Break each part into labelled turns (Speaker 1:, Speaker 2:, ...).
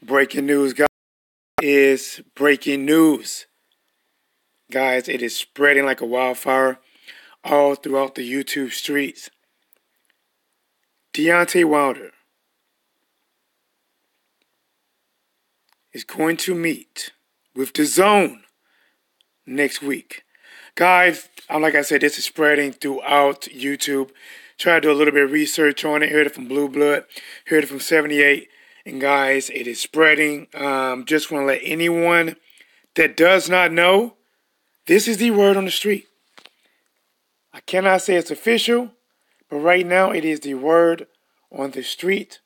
Speaker 1: Breaking news, guys, is breaking news. Guys, it is spreading like a wildfire all throughout the YouTube streets. Deontay Wilder is going to meet with Dazn next week. Guys, like I said, this is spreading throughout YouTube. Try to do a little bit of research on it. Heard it from Blue Blood. Heard it from 78. And guys, it is spreading. Just want to let anyone that does not know, this is the word on the street. I cannot say it's official, but right now it is the word on the street.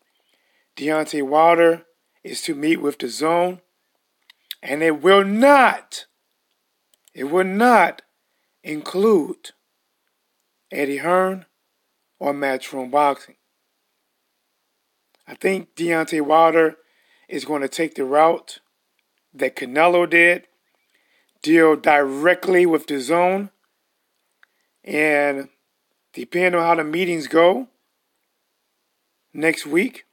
Speaker 1: Deontay Wilder is to meet with Dazn, and it will not include Eddie Hearn or Matchroom Boxing. I think Deontay Wilder is going to take the route that Canelo did, deal directly with Dazn, and depending on how the meetings go next week,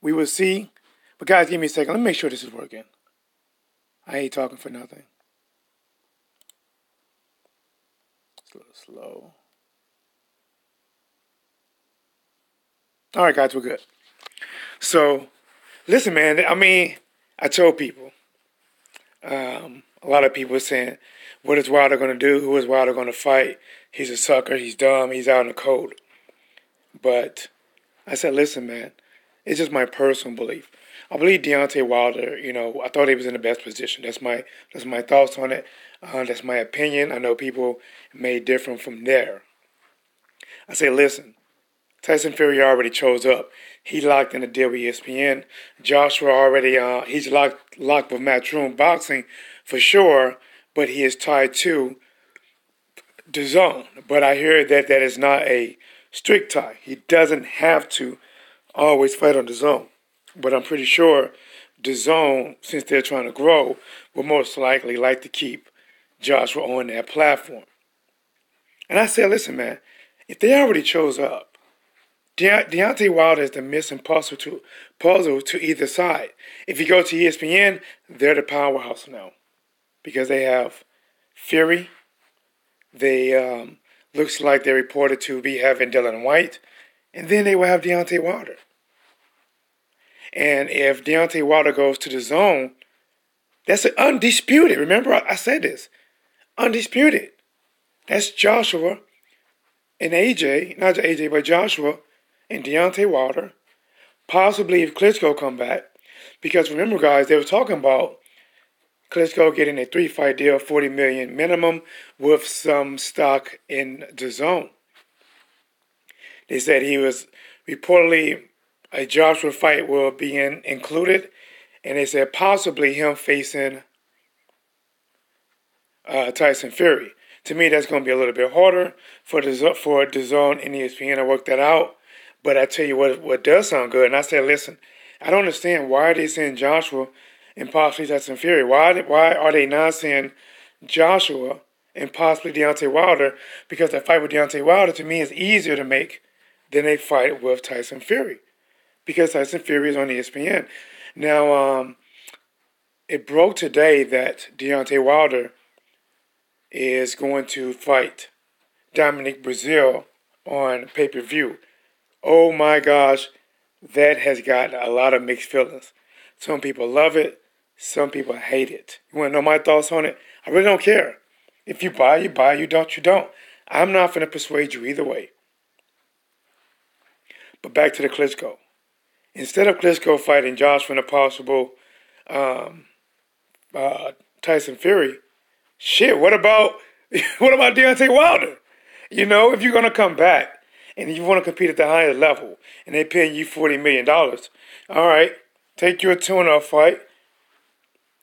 Speaker 1: we will see. But guys, give me a second. Let me make sure this is working. I ain't talking for nothing. It's a little slow. All right, guys, we're good. So, listen, man. I told people. A lot of people are saying, what is Wilder going to do? Who is Wilder going to fight? He's a sucker. He's dumb. He's out in the cold. But I said, listen, man. It's just my personal belief. I believe Deontay Wilder, I thought he was in the best position. That's my thoughts on it. That's my opinion. I know people may differ from there. I say, listen. Tyson Fury already chose up. He locked in a deal with ESPN. Joshua already, he's locked with Matchroom Boxing for sure, but he is tied to Dazn. But I hear that is not a strict tie. He doesn't have to always fight on Dazn. But I'm pretty sure Dazn, since they're trying to grow, will most likely like to keep Joshua on that platform. And I said, listen, man, if they already chose up, Deontay Wilder is the missing puzzle to either side. If you go to ESPN, they're the powerhouse now because they have Fury. They looks like they're reported to be having Dillian Whyte, and then they will have Deontay Wilder. And if Deontay Wilder goes to Dazn, that's undisputed. Remember, I said this, undisputed. That's Joshua and AJ, not AJ, but Joshua and Deontay Wilder, possibly if Klitschko come back. Because remember, guys, they were talking about Klitschko getting a 3-fight deal, $40 million minimum, with some stock in Dazn. They said he was reportedly a Joshua fight will be included, and they said possibly him facing Tyson Fury. To me, that's going to be a little bit harder for Dazn and ESPN to work that out. But I tell you what does sound good. And I said, listen, I don't understand why are they saying Joshua and possibly Tyson Fury. Why are they not saying Joshua and possibly Deontay Wilder? Because a fight with Deontay Wilder, to me, is easier to make than a fight with Tyson Fury. Because Tyson Fury is on ESPN. Now, it broke today that Deontay Wilder is going to fight Dominic Breazeale on pay-per-view. Oh my gosh, that has got a lot of mixed feelings. Some people love it, some people hate it. You want to know my thoughts on it? I really don't care. If you buy, you buy. You don't, you don't. I'm not going to persuade you either way. But back to the Klitschko. Instead of Klitschko fighting Joshua in a possible Tyson Fury, shit, what about Deontay Wilder? If you're going to come back and you want to compete at the highest level and they're paying you $40 million, all right, take your tune-up fight,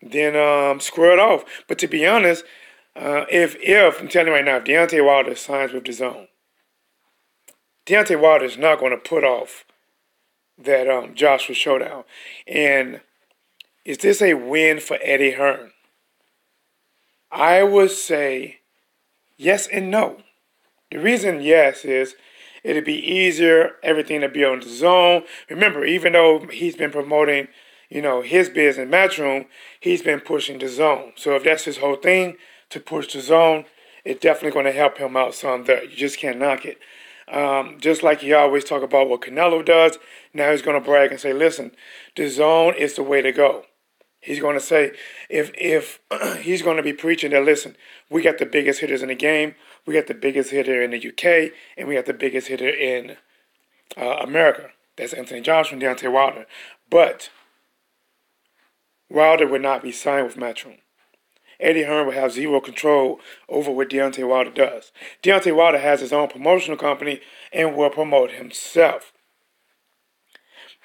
Speaker 1: then square it off. But to be honest, if I'm telling you right now, if Deontay Wilder signs with Dazn, Deontay Wilder is not going to put off that Joshua showdown. And is this a win for Eddie Hearn? I would say yes and no. The reason yes is it'd be easier, everything to be on Dazn. Remember, even though he's been promoting his business, Matchroom, he's been pushing the zone. So if that's his whole thing, to push the zone, it's definitely going to help him out some there. You just can't knock it. Just like he always talk about what Canelo does, now he's going to brag and say, listen, the zone is the way to go. He's going to say, if he's going to be preaching that, listen, we got the biggest hitters in the game, we got the biggest hitter in the UK, and we got the biggest hitter in America. That's Anthony Johnson, Deontay Wilder. But Wilder would not be signed with Matchroom. Eddie Hearn would have zero control over what Deontay Wilder does. Deontay Wilder has his own promotional company and will promote himself.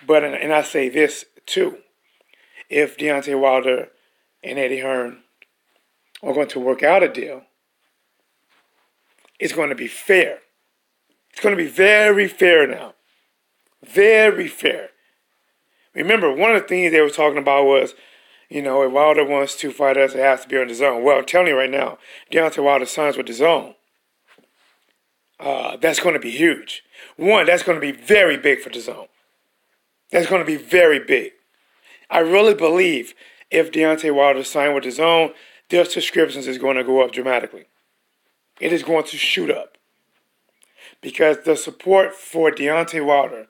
Speaker 1: But, and I say this too, if Deontay Wilder and Eddie Hearn are going to work out a deal, it's going to be fair. It's going to be very fair now. Very fair. Remember, one of the things they were talking about was, if Wilder wants to fight us, it has to be on the zone. Well, I'm telling you right now, Deontay Wilder signs with the zone. That's going to be huge. One, that's going to be very big for the zone. That's going to be very big. I really believe if Deontay Wilder signed with the zone, their subscriptions is going to go up dramatically. It is going to shoot up. Because the support for Deontay Wilder,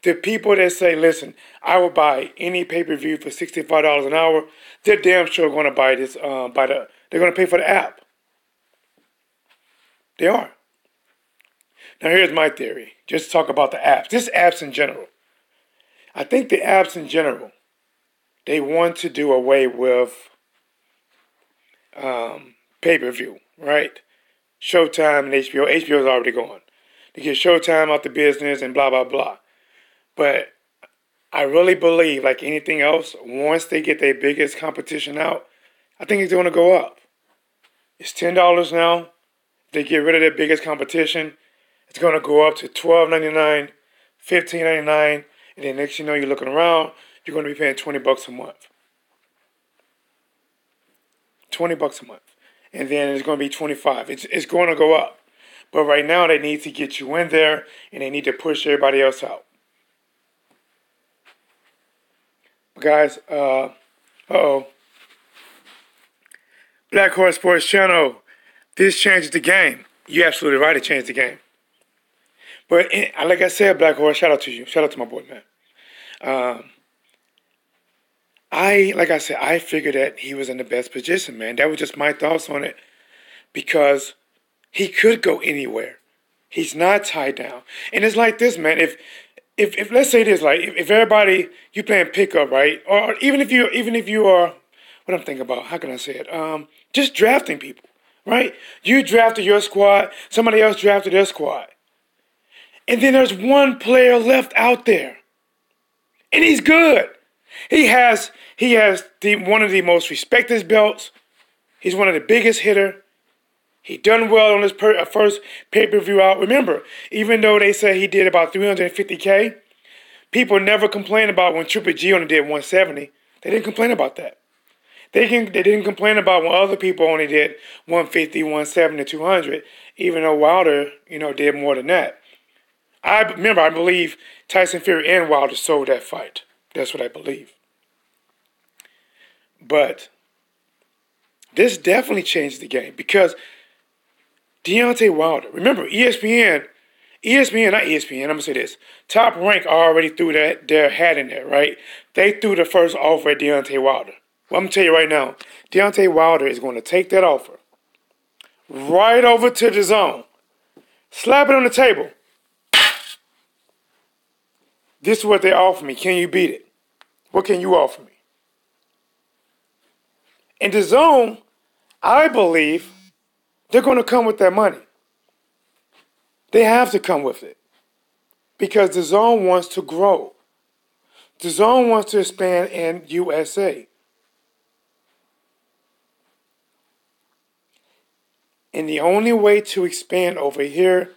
Speaker 1: the people that say, listen, I will buy any pay-per-view for $65 an hour, they're damn sure going to buy this, they're going to pay for the app. They are. Now here's my theory. Just talk about the apps. Just apps in general. I think the apps in general, they want to do away with pay-per-view, right? Showtime and HBO. HBO is already gone. They get Showtime out the business and blah, blah, blah. But I really believe, like anything else, once they get their biggest competition out, I think it's going to go up. It's $10 now. They get rid of their biggest competition. It's going to go up to $12.99, $15.99, and then next you know, you're looking around, you're going to be paying $20 a month. $20 a month. And then it's going to be $25. It's going to go up. But right now, they need to get you in there, and they need to push everybody else out. Guys, Black Horse Sports Channel, this changes the game. You're absolutely right, it changed the game. But like I said, Black Horse, shout out to you. Shout out to my boy, man. I figured that he was in the best position, man. That was just my thoughts on it. Because he could go anywhere. He's not tied down. And it's like this, man. If let's say this, like if everybody you playing pickup, right? Or even if you are, what I'm thinking about, how can I say it? Just drafting people, right? You drafted your squad, somebody else drafted their squad. And then there's one player left out there. And he's good. He has one of the most respected belts. He's one of the biggest hitter. He done well on his first pay-per-view out. Remember, even though they say he did about $350K, people never complain about when Triple G only did 170. They didn't complain about that. They didn't complain about when other people only did 150, 170, 200, even though Wilder, did more than that. I believe Tyson Fury and Wilder sold that fight. That's what I believe. But this definitely changed the game because Deontay Wilder, remember ESPN, not ESPN, I'm going to say this. Top Rank already threw their hat in there, right? They threw the first offer at Deontay Wilder. Well, I'm going to tell you right now, Deontay Wilder is going to take that offer right over to the zone, slap it on the table. This is what they offer me. Can you beat it? What can you offer me? In the zone, I believe they're going to come with that money. They have to come with it. Because the zone wants to grow. The zone wants to expand in USA. And the only way to expand over here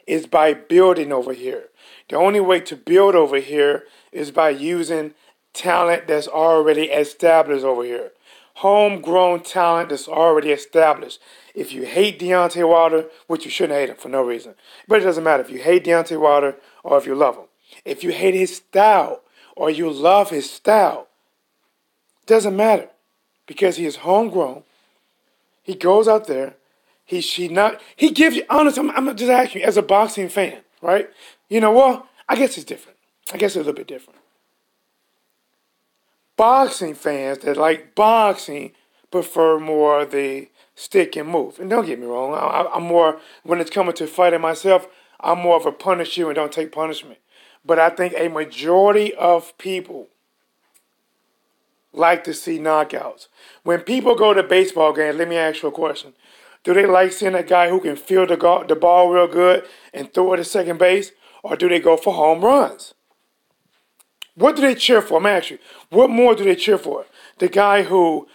Speaker 1: is by building over here. The only way to build over here is by using talent that's already established over here. Homegrown talent that's already established. If you hate Deontay Wilder, which you shouldn't hate him for no reason, but it doesn't matter if you hate Deontay Wilder or if you love him. If you hate his style or you love his style, Doesn't matter because he is homegrown. He goes out there. He gives you, honest, I'm just asking you, as a boxing fan, right? You know what? I guess it's different. I guess it's a little bit different. Boxing fans that like boxing prefer more the stick and move. And don't get me wrong, I'm more, when it's coming to fighting myself, I'm more of a punish you and don't take punishment. But I think a majority of people like to see knockouts. When people go to baseball games, let me ask you a question. Do they like seeing a guy who can field the ball real good and throw it to second base? Or do they go for home runs? What do they cheer for? I'm asking you. What more do they cheer for? The guy who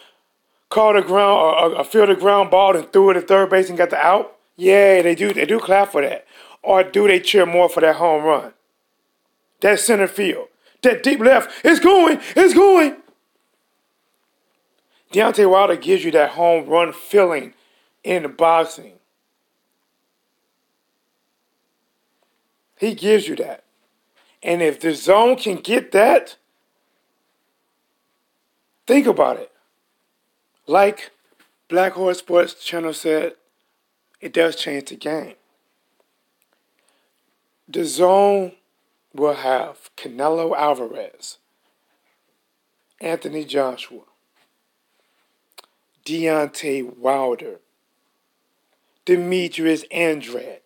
Speaker 1: caught a ground or fielded a ground ball and threw it at third base and got the out? Yeah, they do. They do clap for that. Or do they cheer more for that home run? That center field. That deep left. It's going. It's going. Deontay Wilder gives you that home run feeling in the boxing. He gives you that. And if the zone can get that, think about it. Like Black Horse Sports Channel said, it does change the game. The zone will have Canelo Alvarez, Anthony Joshua, Deontay Wilder, Demetrius Andrade.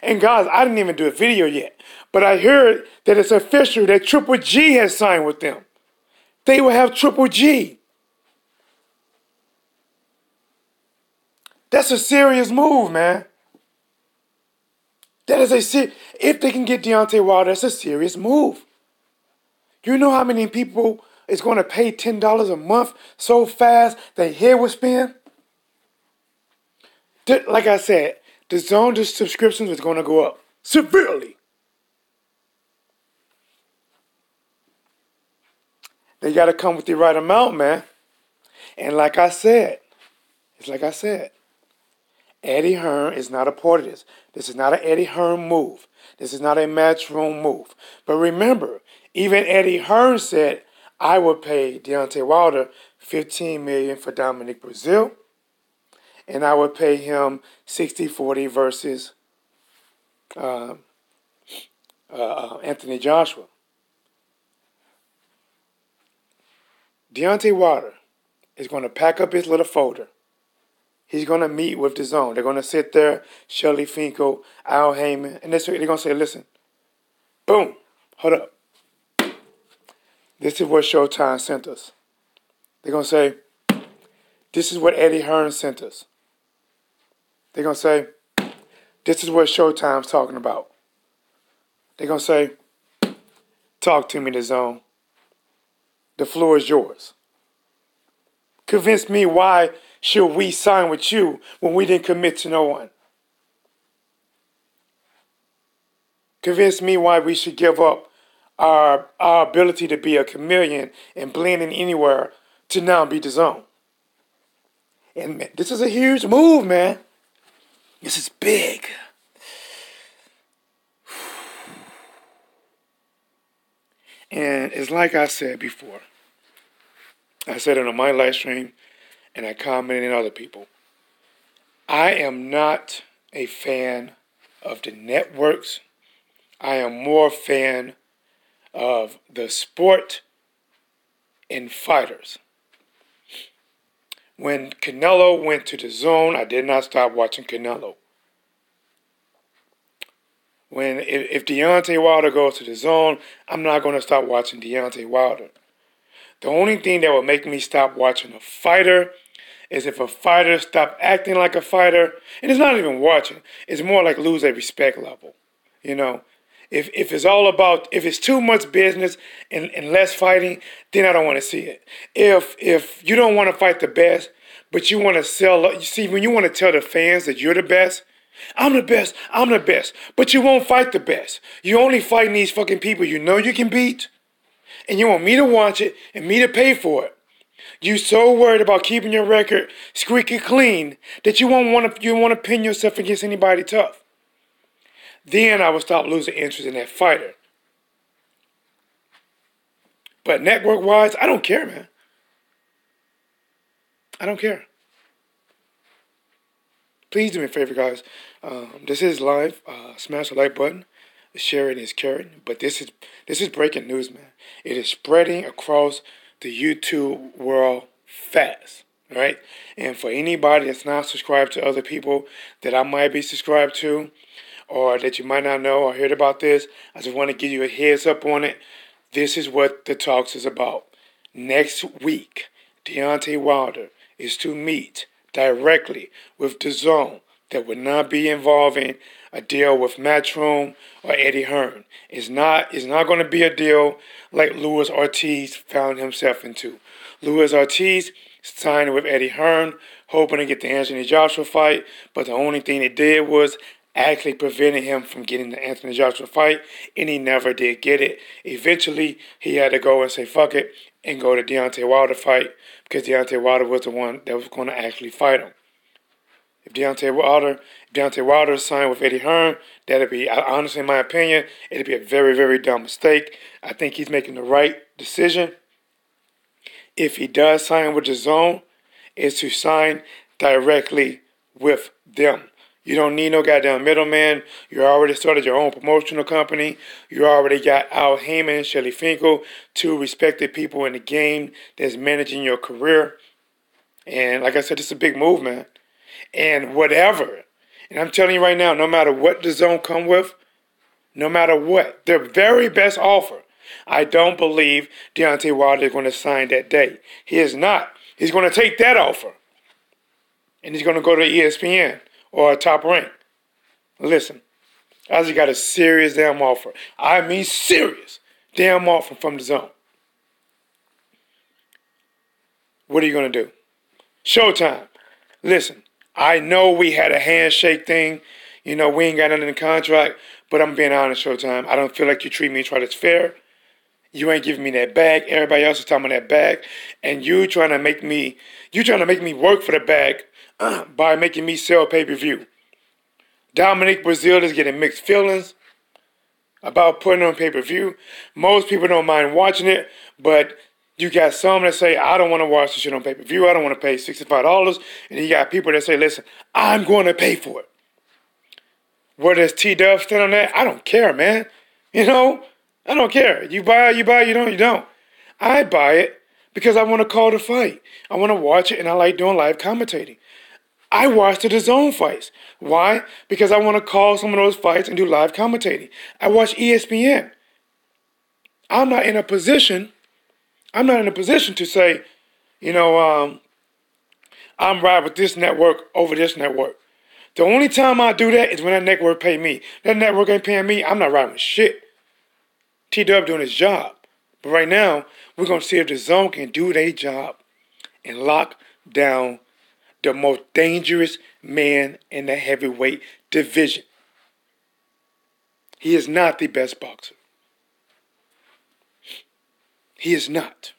Speaker 1: And guys, I didn't even do a video yet, but I heard that it's official that Triple G has signed with them. They will have Triple G. That's a serious move, man. That is if they can get Deontay Wilder, that's a serious move. You know how many people is going to pay $10 a month so fast their head will spin? Like I said, the zone subscriptions is going to go up severely. They got to come with the right amount, man. And like I said, Eddie Hearn is not a part of this. This is not an Eddie Hearn move. This is not a matchroom move. But remember, even Eddie Hearn said, I would pay Deontay Wilder $15 million for Dominic Brazil, and I would pay him 60-40 versus Anthony Joshua. Deontay Wilder is going to pack up his little folder. He's going to meet with the zone. They're going to sit there, Shelly Finkel, Al Heyman, and they're going to say, listen, boom, hold up. This is what Showtime sent us. They're going to say, this is what Eddie Hearn sent us. They're going to say, this is what Showtime's talking about. They're going to say, talk to me, the zone. The floor is yours. Convince me why should we sign with you when we didn't commit to no one. Convince me why we should give up our ability to be a chameleon and blend in anywhere to now be the zone. And man, this is a huge move, man. This is big. And it's like I said before. I said it on my live stream, and I commented on other people. I am not a fan of the networks. I am more a fan of the sport and fighters. When Canelo went to the zone, I did not stop watching Canelo. If Deontay Wilder goes to the zone, I'm not going to stop watching Deontay Wilder. The only thing that will make me stop watching a fighter is if a fighter stopped acting like a fighter, and it's not even watching. It's more like lose a respect level. You know, if it's all about, if it's too much business and less fighting, then I don't want to see it. If you don't want to fight the best, but you want to sell, you see, when you want to tell the fans that you're the best, I'm the best, but you won't fight the best. You only fighting these fucking people you know you can beat, and you want me to watch it and me to pay for it. You so worried about keeping your record squeaky clean that you want to pin yourself against anybody tough. Then I would stop losing interest in that fighter. But network-wise, I don't care, man. I don't care. Please do me a favor, guys. This is live. Smash the like button. Sharing is caring. But this is breaking news, man. It is spreading across the YouTube world fast, right? And for anybody that's not subscribed to other people that I might be subscribed to, or that you might not know or heard about this, I just want to give you a heads up on it. This is what the talks is about. Next week, Deontay Wilder is to meet directly with Dazn that would not be involving a deal with Matchroom or Eddie Hearn. It's not going to be a deal like Luis Ortiz found himself into. Luis Ortiz signed with Eddie Hearn, hoping to get the Anthony Joshua fight, but the only thing it did was actually prevented him from getting the Anthony Joshua fight, and he never did get it. Eventually, he had to go and say, fuck it, and go to Deontay Wilder fight, because Deontay Wilder was the one that was going to actually fight him. If Deontay Wilder signed with Eddie Hearn, that'd be, honestly, in my opinion, it'd be a very, very dumb mistake. I think he's making the right decision. If he does sign with Dazn, is to sign directly with them. You don't need no goddamn middleman. You already started your own promotional company. You already got Al Heyman and Shelly Finkel, two respected people in the game that's managing your career. And like I said, it's a big move, man. And whatever. And I'm telling you right now, no matter what Dazn come with, no matter what, their very best offer, I don't believe Deontay Wilder is going to sign that day. He is not. He's going to take that offer. And he's going to go to ESPN or a Top Rank. Listen, I just got a serious damn offer. I mean serious damn offer from Dazn. What are you going to do? Showtime. Listen, I know we had a handshake thing. You know, we ain't got nothing in the contract, but I'm being honest, Showtime. I don't feel like you treat me try that's fair. You ain't giving me that bag. Everybody else is talking about that bag. And you trying to make me work for the bag by making me sell pay-per-view. Dominic Brazil is getting mixed feelings about putting on pay-per-view. Most people don't mind watching it, but you got some that say, I don't want to watch this shit on pay-per-view. I don't want to pay $65. And you got people that say, listen, I'm going to pay for it. Where does T-Dub stand on that? I don't care, man. You know, I don't care. You buy it, you don't, you don't. I buy it because I want to call the fight. I want to watch it, and I like doing live commentating. I watch the Dazn fights. Why? Because I want to call some of those fights and do live commentating. I watch ESPN. I'm not in a position to say, you know, I'm riding with this network over this network. The only time I do that is when that network pay me. That network ain't paying me, I'm not riding with shit. T-Dub doing his job. But right now, we're going to see if Dazn can do their job and lock down the most dangerous man in the heavyweight division. He is not the best boxer. He is not.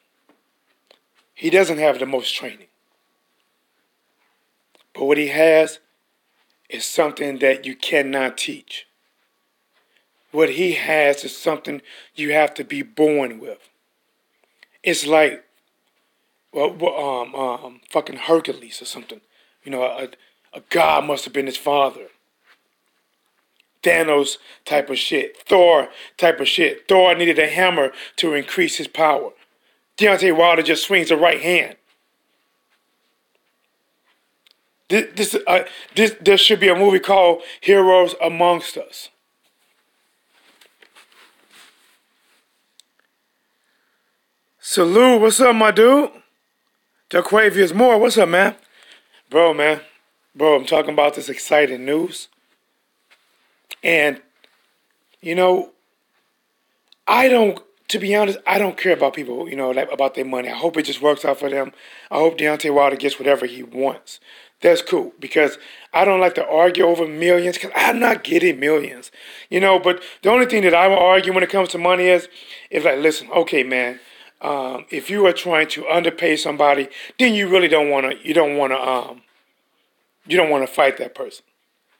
Speaker 1: He doesn't have the most training. But what he has is something that you cannot teach. What he has is something you have to be born with. It's like fucking Hercules or something. You know, a god must have been his father. Thanos type of shit. Thor type of shit. Thor needed a hammer to increase his power. Deontay Wilder just swings the right hand. There should be a movie called Heroes Amongst Us. Salute, what's up, my dude? Jaquavius Moore, what's up, man? Bro, I'm talking about this exciting news. And, you know, to be honest, I don't care about people, you know, about their money. I hope it just works out for them. I hope Deontay Wilder gets whatever he wants. That's cool, because I don't like to argue over millions, because I'm not getting millions. You know, but the only thing that I will argue when it comes to money is like, listen, okay, man, if you are trying to underpay somebody, then you really don't want to fight that person.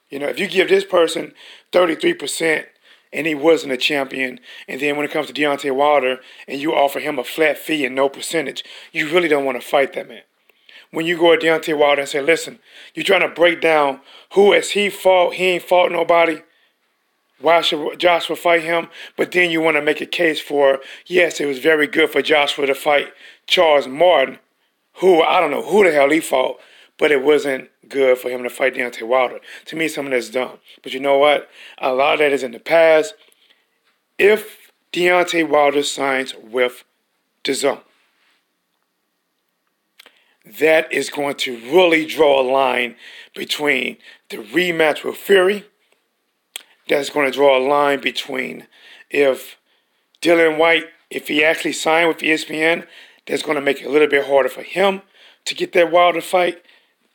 Speaker 1: You know, if you give this person 33% and he wasn't a champion, and then when it comes to Deontay Wilder and you offer him a flat fee and no percentage, you really don't want to fight that man. when you go at Deontay Wilder and say, listen, you're trying to break down who has he fought, he ain't fought nobody. Why should Joshua fight him? But then you want to make a case for, yes, it was very good for Joshua to fight Charles Martin, who I don't know who the hell he fought, but it wasn't good for him to fight Deontay Wilder. To me, something that's dumb. But you know what? A lot of that is in the past. If Deontay Wilder signs with Dazn, that is going to really draw a line between the rematch with Fury. That's going to draw a line between if Dillian White, if he actually signed with ESPN, that's going to make it a little bit harder for him to get that Wilder fight.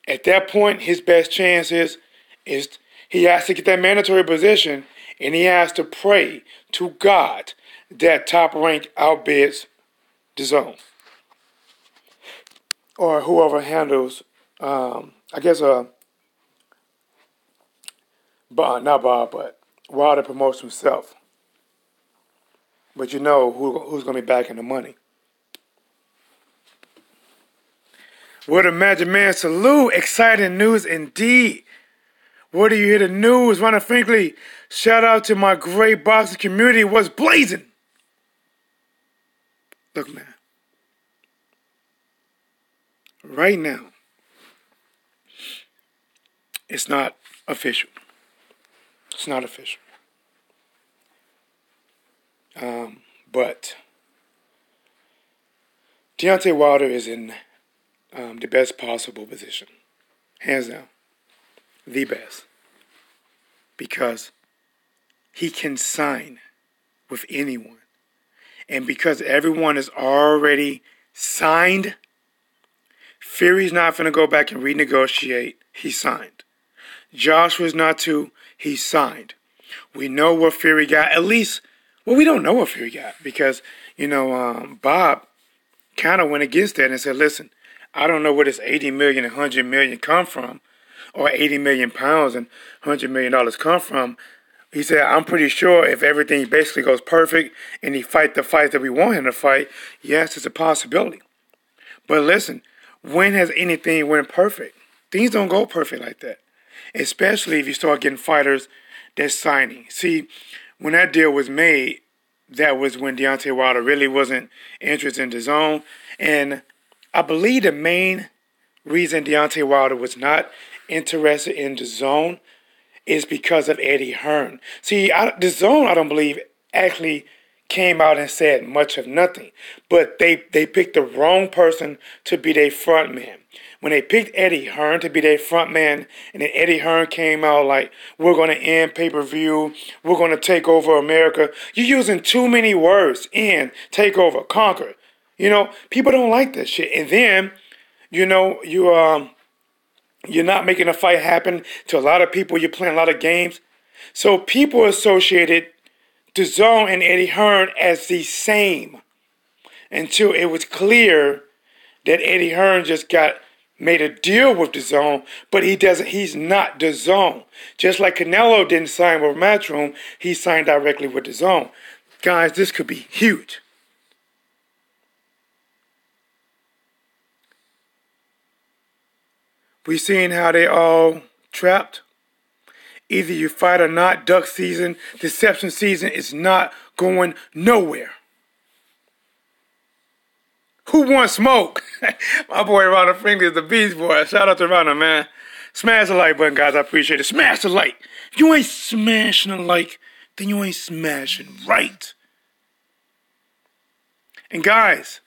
Speaker 1: At that point, his best chance is he has to get that mandatory position, and he has to pray to God that Top Rank outbids Dazn. Or whoever handles, I guess, not Bob, but Wilder promotes himself. But you know who's going to be backing the money. What a Magic Man salute. Exciting news indeed. Where do you hear the news? Ronald Finkley, shout out to my great boxing community. What's blazing? Look, man. Right now, it's not official. It's not official. But Deontay Wilder is in the best possible position. Hands down. The best. Because he can sign with anyone. And because everyone is already signed, Fury's not going to go back and renegotiate. He signed. Joshua's not to. He signed. We know what Fury got. At least, well, we don't know what Fury got. Because, Bob kind of went against that and said, listen, I don't know where this 80 million and 100 million come from. Or 80 million pounds and $100 million come from. He said, I'm pretty sure if everything basically goes perfect and he fight the fight that we want him to fight, yes, it's a possibility. But listen, when has anything went perfect? Things don't go perfect like that. Especially if you start getting fighters that's signing. See, when that deal was made, that was when Deontay Wilder really wasn't interested in Dazn. And I believe the main reason Deontay Wilder was not interested in Dazn is because of Eddie Hearn. See, Dazn, I don't believe, actually came out and said much of nothing. But they picked the wrong person to be their front man. When they picked Eddie Hearn to be their front man, and then Eddie Hearn came out like, we're going to end pay-per-view, we're going to take over America. You're using too many words. End, take over, conquer. People don't like that shit. And then, you're not making a fight happen to a lot of people. You're playing a lot of games. So people associated Dazn and Eddie Hearn as the same until it was clear that Eddie Hearn just made a deal with Dazn, but he's not Dazn. Just like Canelo didn't sign with Matchroom, he signed directly with Dazn. Guys, this could be huge. We seen how they all trapped. Either you fight or not. Duck season, deception season is not going nowhere. Who wants smoke? My boy Ronald Finkley is the Beast Boy. Shout out to Ronald, man. Smash the like button, guys. I appreciate it. Smash the like. If you ain't smashing a like, then you ain't smashing right. And guys,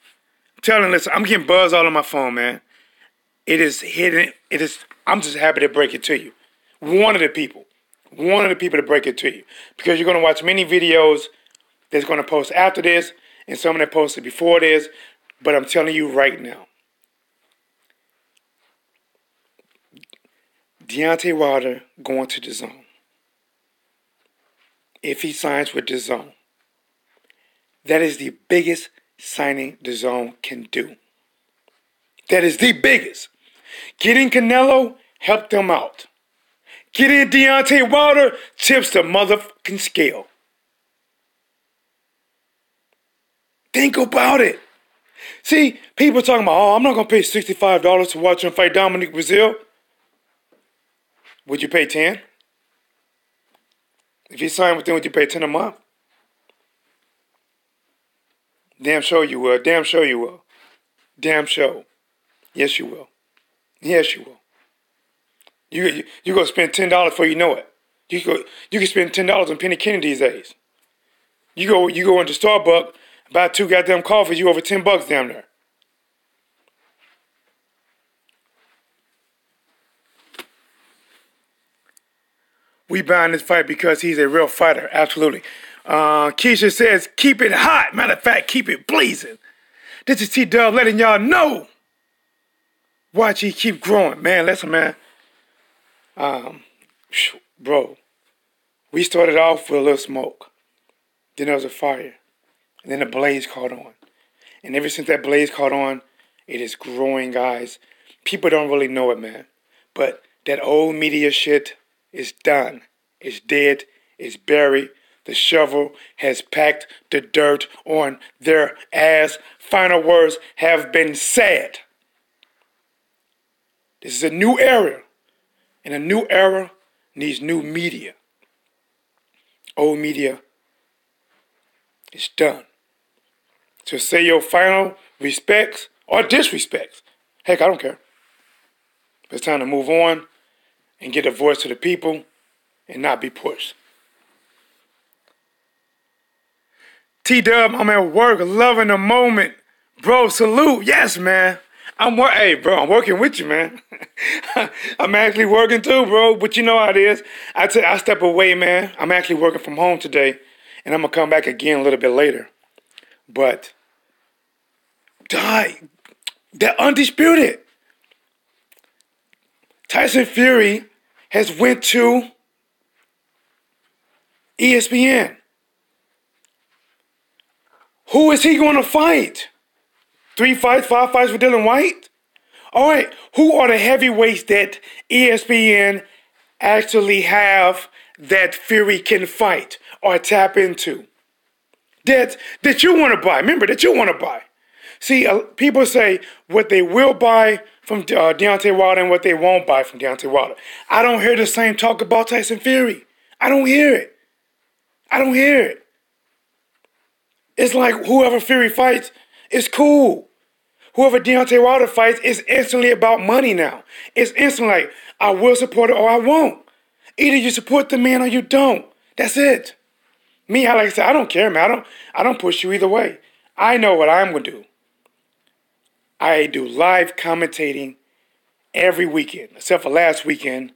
Speaker 1: listen, I'm getting buzzed all on my phone, man. It is hidden. I'm just happy to break it to you. One of the people to break it to you. Because you're going to watch many videos that's going to post after this and some that posted before this. But I'm telling you right now. Deontay Wilder going to Dazn. If he signs with Dazn, that is the biggest signing Dazn can do. That is the biggest. Getting Canelo helped them out. Getting Deontay Wilder tips the motherfucking scale. Think about it. See, people talking about, oh, I'm not going to pay $65 to watch him fight Dominic Brazil. Would you pay 10? If you sign with them, would you pay 10 a month? Damn sure you will. Damn sure you will. Damn sure. Yes, you will. Yes, you will. You going to spend $10 before you know it. You can spend $10 on penny Kenny these days. You go into Starbucks, buy 2 goddamn coffees, you over $10 down there. We buying this fight because he's a real fighter. Absolutely. Keisha says, keep it hot. Matter of fact, keep it blazing. This is T-Dub letting y'all know. Watch he keep growing. Man, listen, man. Bro, we started off with a little smoke. Then there was a fire. And then the blaze caught on. And ever since that blaze caught on, it is growing, guys. People don't really know it, man. But that old media shit is done. It's dead. It's buried. The shovel has packed the dirt on their ass. Final words have been said. This is a new era. And a new era needs new media. Old media is done. So say your final respects or disrespects. Heck, I don't care. It's time to move on and get a voice to the people and not be pushed. T-Dub, I'm at work, loving the moment. Bro, salute. Yes, man. Hey, bro, I'm working with you, man. I'm actually working too, bro. But you know how it is. I step away, man. I'm actually working from home today. And I'm going to come back again a little bit later. But, they're undisputed. Tyson Fury has went to ESPN. Who is he going to fight? 3 fights, 5 fights with Dillian Whyte? All right, who are the heavyweights that ESPN actually have that Fury can fight or tap into? That you want to buy. Remember, that you want to buy. See, people say what they will buy from Deontay Wilder and what they won't buy from Deontay Wilder. I don't hear the same talk about Tyson Fury. I don't hear it. I don't hear it. It's like whoever Fury fights is cool. Whoever Deontay Wilder fights is instantly about money now. It's instantly like, I will support it or I won't. Either you support the man or you don't. That's it. Me, like I said, I don't care, man. I don't push you either way. I know what I'm going to do. I do live commentating every weekend, except for last weekend,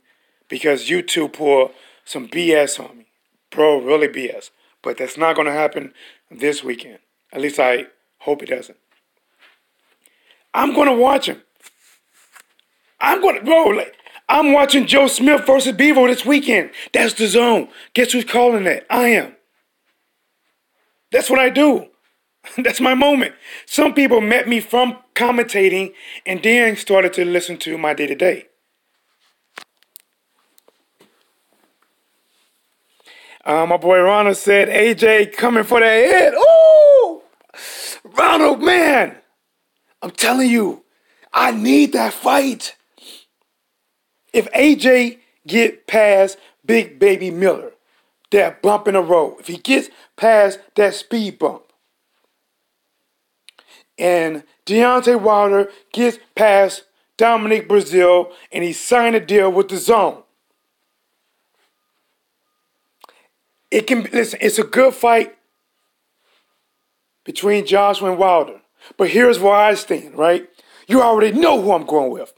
Speaker 1: because YouTube pulled some BS on me. Bro, really BS. But that's not going to happen this weekend. At least I hope it doesn't. I'm going to watch him. I'm watching Joe Smith versus Bevo this weekend. That's the zone. Guess who's calling that? I am. That's what I do. That's my moment. Some people met me from commentating and then started to listen to my day-to-day. My boy Ronald said, AJ coming for that head. Ooh! Ronald, man! I'm telling you, I need that fight. If AJ get past Big Baby Miller, that bump in the road, if he gets past that speed bump, and Deontay Wilder gets past Dominic Brazil and he signed a deal with the zone, it's a good fight between Joshua and Wilder. But here's where I stand, right? You already know who I'm going with.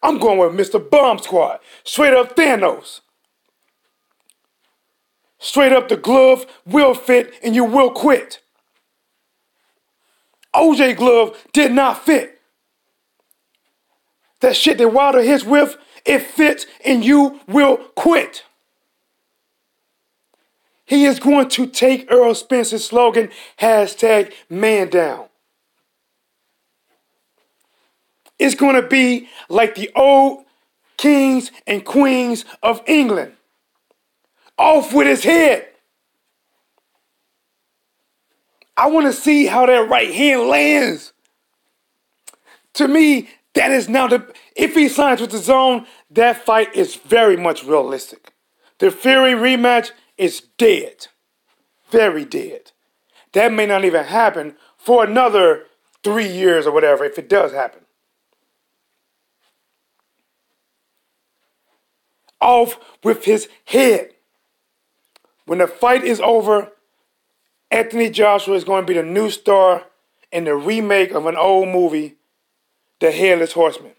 Speaker 1: I'm going with Mr. Bomb Squad. Straight up Thanos. Straight up the glove will fit and you will quit. OJ glove did not fit. That shit that Wilder hits with, it fits and you will quit. He is going to take Earl Spencer's slogan, #man down. It's going to be like the old kings and queens of England. Off with his head. I want to see how that right hand lands. To me, that is now if he signs with the Zone, that fight is very much realistic. The Fury rematch is dead. Very dead. That may not even happen for another 3 years or whatever, if it does happen. Off with his head. When the fight is over, Anthony Joshua is going to be the new star in the remake of an old movie, The Headless Horseman.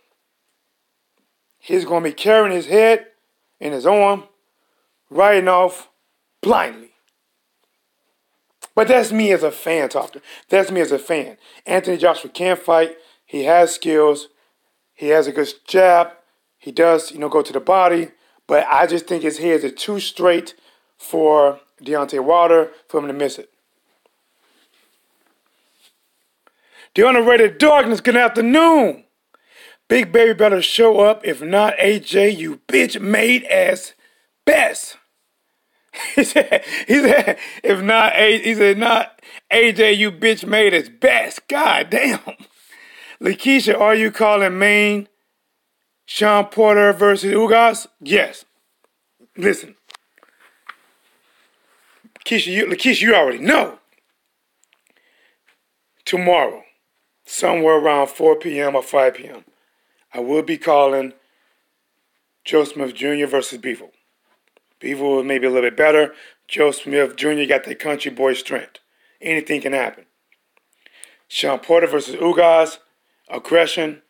Speaker 1: He's going to be carrying his head in his arm, riding off blindly. But that's me as a fan talking. That's me as a fan. Anthony Joshua can fight. He has skills. He has a good jab. He does, go to the body. But I just think his heads are too straight for Deontay Wilder for him to miss it. The Underrated Darkness, good afternoon. Big Baby better show up. If not, AJ, you bitch made as best. He said, if not, he said, not AJ, you bitch made as best. God damn. Lakeisha, are you calling Maine Sean Porter versus Ugas? Yes. Listen. Lakeisha, you already know. Tomorrow, somewhere around 4 p.m. or 5 p.m., I will be calling Joe Smith Jr. versus Beevil. Beevil may be a little bit better. Joe Smith Jr. got that country boy strength. Anything can happen. Sean Porter versus Ugas, aggression,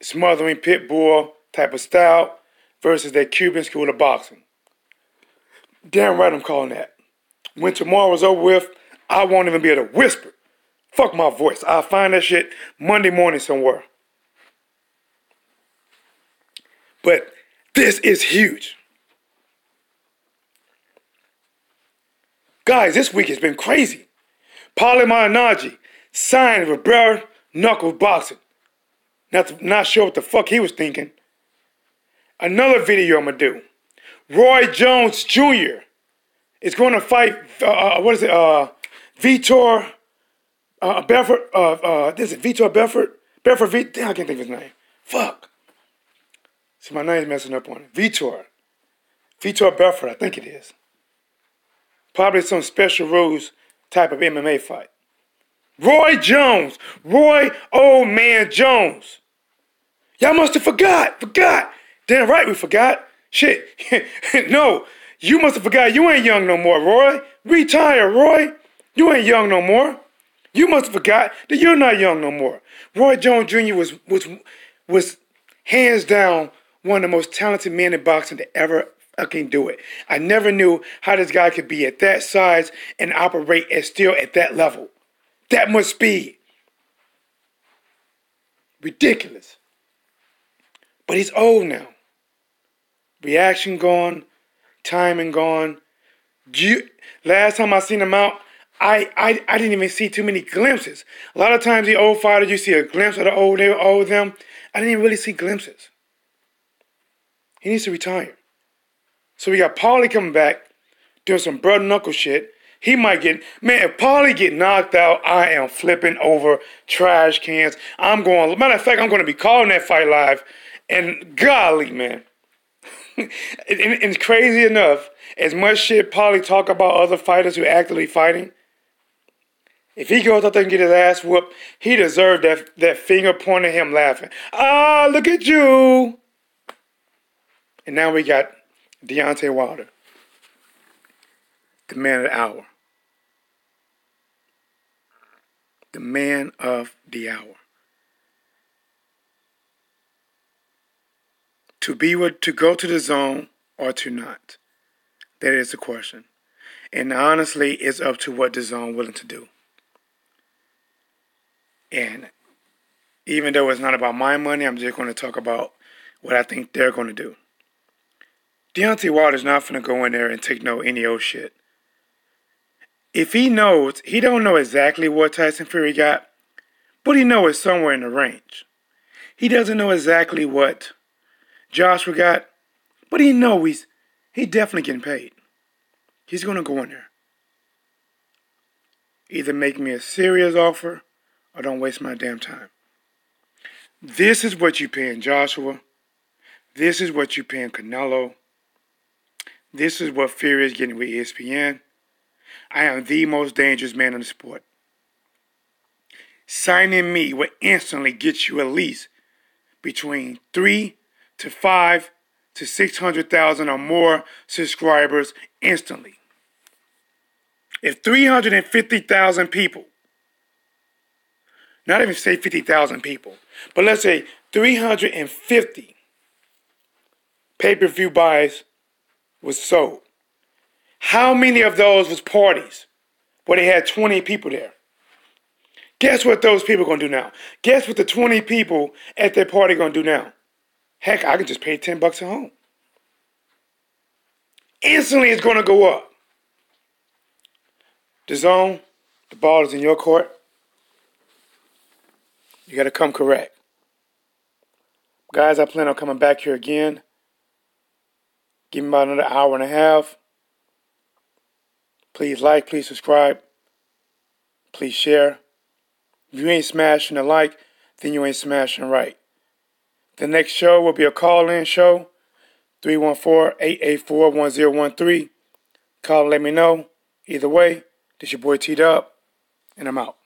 Speaker 1: smothering pit bull type of style versus that Cuban school of boxing. Damn right I'm calling that. When tomorrow is over with, I won't even be able to whisper. Fuck my voice. I'll find that shit Monday morning somewhere. But this is huge. Guys, this week has been crazy. Paulie Malignaggi signed with bare knuckle boxing. Not sure what the fuck he was thinking. Another video I'm going to do. Roy Jones Jr. is going to fight, Vitor Belfort. This is Vitor Belfort. I can't think of his name. Fuck. See, my name's messing up on it. Vitor Belfort, I think it is. Probably some special rules type of MMA fight. Roy Jones. Roy Old Man Jones. Y'all must have forgot. Damn right we forgot. Shit. No, you must have forgot. You ain't young no more, Roy. Retire, Roy. You ain't young no more. You must have forgot that you're not young no more. Roy Jones Jr. was hands down one of the most talented men in boxing to ever fucking do it. I never knew how this guy could be at that size and operate and still at that level. That much speed. Ridiculous. But he's old now. Reaction gone. Timing gone. Last time I seen him out, I didn't even see too many glimpses. A lot of times the old fighters, you see a glimpse of the old them. I didn't even really see glimpses. He needs to retire. So we got Paulie coming back, doing some blood knuckle shit. He might get, man, if Paulie get knocked out, I am flipping over trash cans. Matter of fact, I'm going to be calling that fight live. And golly, man. and it's crazy enough, as much shit Paulie talk about other fighters who are actively fighting, if he goes out there and get his ass whooped, he deserved that finger pointing at him laughing. Ah, look at you. And now we got Deontay Wilder, the man of the hour. The man of the hour. To go to the Zone or to not? That is the question. And honestly, it's up to what the Zone willing to do. And even though it's not about my money, I'm just going to talk about what I think they're going to do. Deontay Wilder's not going to go in there and take no any old shit. If he knows, he don't know exactly what Tyson Fury got, but he knows it's somewhere in the range. He doesn't know exactly what Joshua got, but he knows he definitely getting paid. He's going to go in there. Either make me a serious offer or don't waste my damn time. This is what you're paying Joshua. This is what you're paying Canelo. This is what Fury is getting with ESPN. I am the most dangerous man in the sport. Signing me will instantly get you at least between 3 to 5 to 600,000 or more subscribers instantly. If 350,000 people, not even say 50,000 people, but let's say 350 pay-per-view buys was sold, how many of those was parties where they had 20 people there? Guess what those people are going to do now? Guess what the 20 people at their party going to do now? Heck, I can just pay $10 at home. Instantly, it's going to go up. Dazn, the ball is in your court. You got to come correct. Guys, I plan on coming back here again. Give me about another hour and a half. Please like, please subscribe. Please share. If you ain't smashing the like, then you ain't smashing right. The next show will be a call-in show. 314-884-1013. Call and let me know. Either way, this your boy T-Dub, and I'm out.